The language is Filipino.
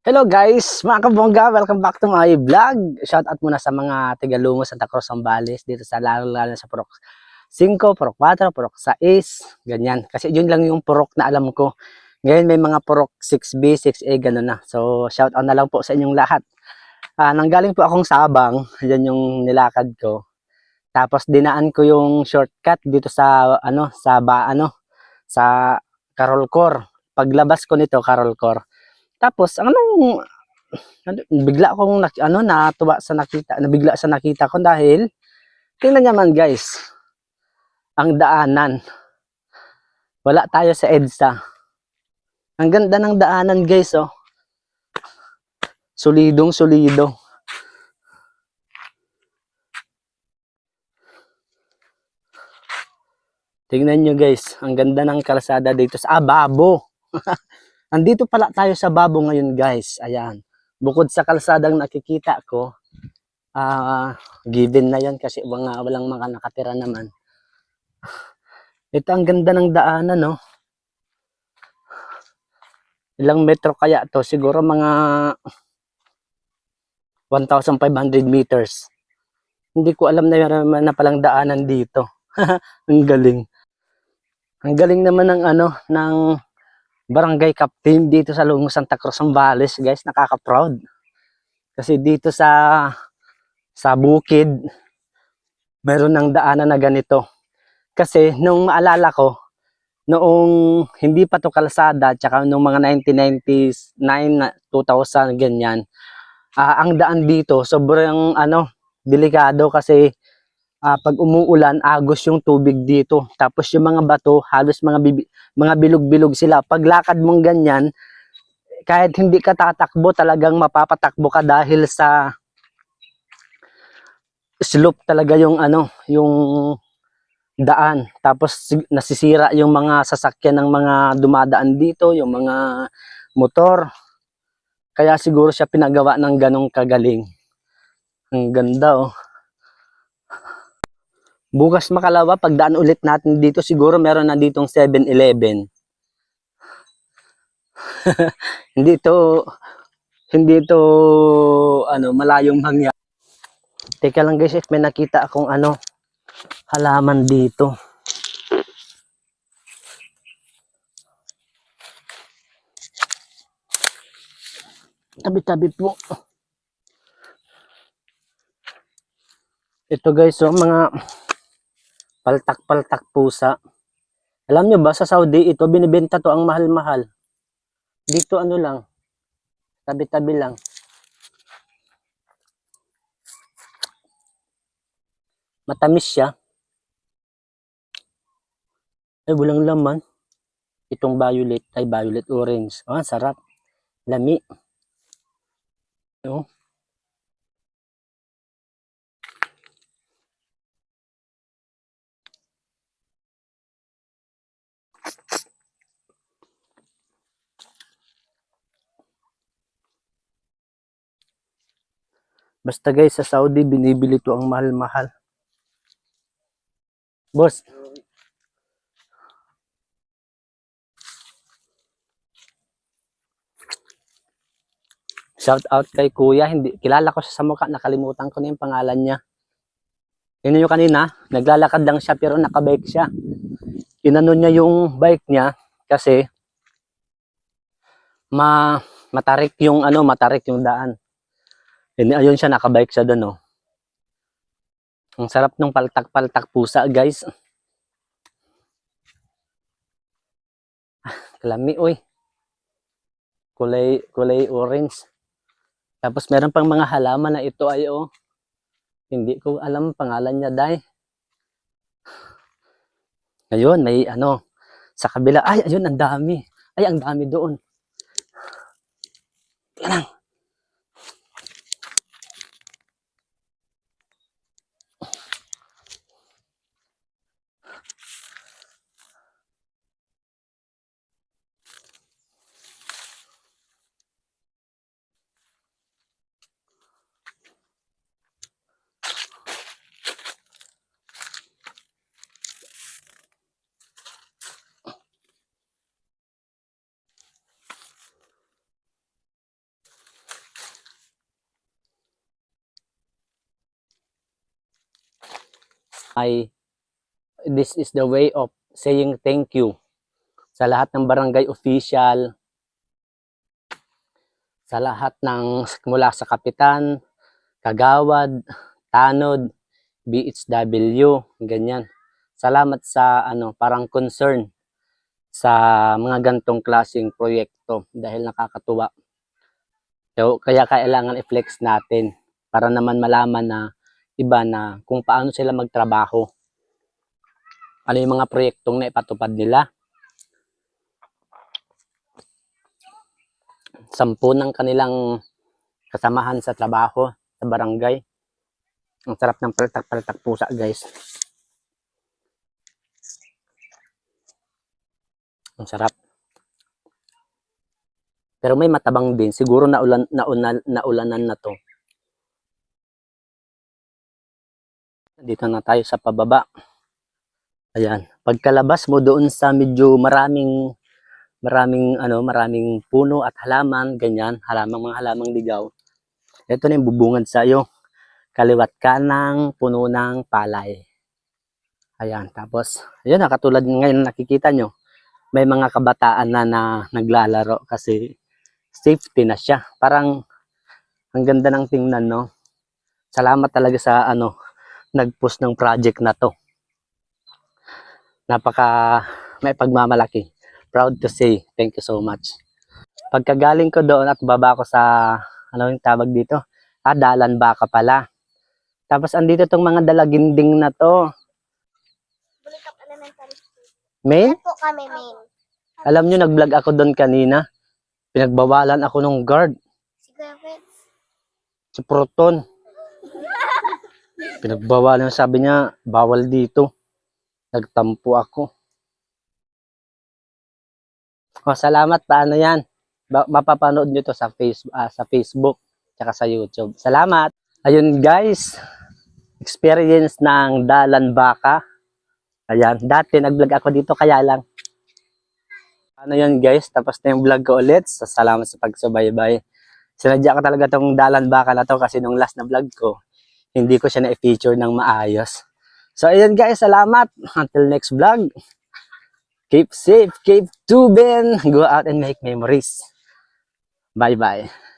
Hello guys, mga kabongga, welcome back to my vlog. Shout out muna sa mga Tigalungo, Santa Cruz, Zambales, dito sa lalo sa Purok 5, Purok 4, Purok 6, ganyan. Kasi yun lang yung purok na alam ko. Ngayon may mga Purok 6B, 6A, gano'n na. So shout out na lang po sa inyong lahat. Nanggaling po akong Sabang, yan yung nilakad ko. Tapos dinaan ko yung shortcut dito sa sa Carolcor. Paglabas ko nito, Carolcor. Tapos bigla akong natuwa sa nabigla sa nakita ko dahil tingnan niyo man guys, ang daanan. Wala tayo sa EDSA. Ang ganda ng daanan guys, oh. Solidong solido. Tingnan niyo guys, ang ganda ng kalsada dito sa Babo. Andito pala tayo sa Babo ngayon guys. Ayan. Bukod sa kalsadang nakikita ko, given na yan kasi walang mga nakatira naman. Ito ang ganda ng daanan, no? Ilang metro kaya to? Siguro mga 1,500 meters. Hindi ko alam na meron na palang daanan dito. Ang galing. Ang galing naman ng barangay captain dito sa Lungo Santa Cruz, Zambales, guys. Nakaka-proud. Kasi dito sa bukid, meron ng daanan na ganito. Kasi nung maalala ko, noong hindi pa to kalsada, tsaka noong mga 1999, 2000, ganyan, ang daan dito, sobrang delikado kasi pag umuulan, agos yung tubig dito. Tapos yung mga bato, halos mga bilog-bilog sila. Paglakad mong ganyan, kahit hindi ka tatakbo, talagang mapapatakbo ka dahil sa slope talaga yung daan. Tapos nasisira yung mga sasakyan ng mga dumadaan dito, yung mga motor. Kaya siguro siya pinagawa ng ganong kagaling. Ang ganda, oh. Bukas makalawa, pagdaan ulit natin dito, siguro meron na ditong 7-Eleven. hindi ito malayong mangyari. Teka lang guys, may nakita akong halaman dito. Tabi-tabi po. Ito guys, mga paltak-paltak pusa. Alam nyo ba, sa Saudi, ito binibenta to ang mahal-mahal. Dito lang, tabi-tabi lang. Matamis siya. Ay, walang laman. Itong violet orange. Sarap. Lami. Oh. Basta guys, sa Saudi, binibili to ang mahal-mahal. Boss. Shout out kay Kuya. Hindi, kilala ko siya sa mukha. Nakalimutan ko na yung pangalan niya. Yun yung kanina. Naglalakad lang siya pero nakabike siya. Inano niya yung bike niya kasi matarik yung daan. Ayun siya, nakabike siya doon, oh. Ang sarap ng paltak-paltak pusa, guys. Kalami, oy. Kulay orange. Tapos meron pang mga halaman na ito ay, oh. Hindi ko alam pangalan niya, dai. Ayun, may sa kabila. Ay, ayun, ang dami. Ay, ang dami doon. Yan lang. this is the way of saying thank you sa lahat ng barangay official, sa lahat ng mula sa kapitan, kagawad, tanod, BHW, ganyan. Salamat sa parang concern sa mga gantong klaseng proyekto dahil nakakatuwa. So, kaya kailangan i-flex natin para naman malaman na iba na kung paano sila magtrabaho. Ano yung mga proyektong naipatupad nila. 10 ng kanilang kasamahan sa trabaho sa barangay. Ang sarap ng paltak-paltak pusa, guys. Ang sarap. Pero may matabang din. Siguro naulanan na to. Dito na tayo sa pababa. Ayan. Pagkalabas mo doon sa medyo maraming puno at halaman, ganyan, mga halamang ligaw. Ito na yung bubungad sa iyo. Kaliwat kanang puno ng palay. Ayan. Tapos, ayan, katulad ngayon nakikita nyo, may mga kabataan na naglalaro kasi safety na siya. Parang ang ganda ng tingnan, no? Salamat talaga sa nag-post ng project na to. Napaka may pagmamalaki. Proud to say, thank you so much. Pagkagaling ko doon at baba ko sa yung tawag dito? Dalan Baka pala. Tapos andito tong mga dalaginding na to. Bulikap Elementary School. Main? Po kami, main. Alam nyo, nag-vlog ako doon kanina. Pinagbawalan ako ng guard. Si Kuya Fritz. Si Proton. Pinagbawalan, sabi niya, bawal dito. Nagtampo ako. Salamat, paano yan? Mapapanood nyo to sa Facebook, tsaka sa YouTube. Salamat! Ayun guys, experience ng Dalan Baka. Ayan, dati nag-vlog ako dito, kaya lang. Ano yan guys, tapos na yung vlog ko ulit. Salamat sa pagsubaybay. Sinadya ko talaga tong Dalan Baka na to kasi nung last na vlog ko, hindi ko siya na-feature ng maayos. So ayun guys, salamat. Until next vlog. Keep safe, keep tubing. Go out and make memories. Bye-bye.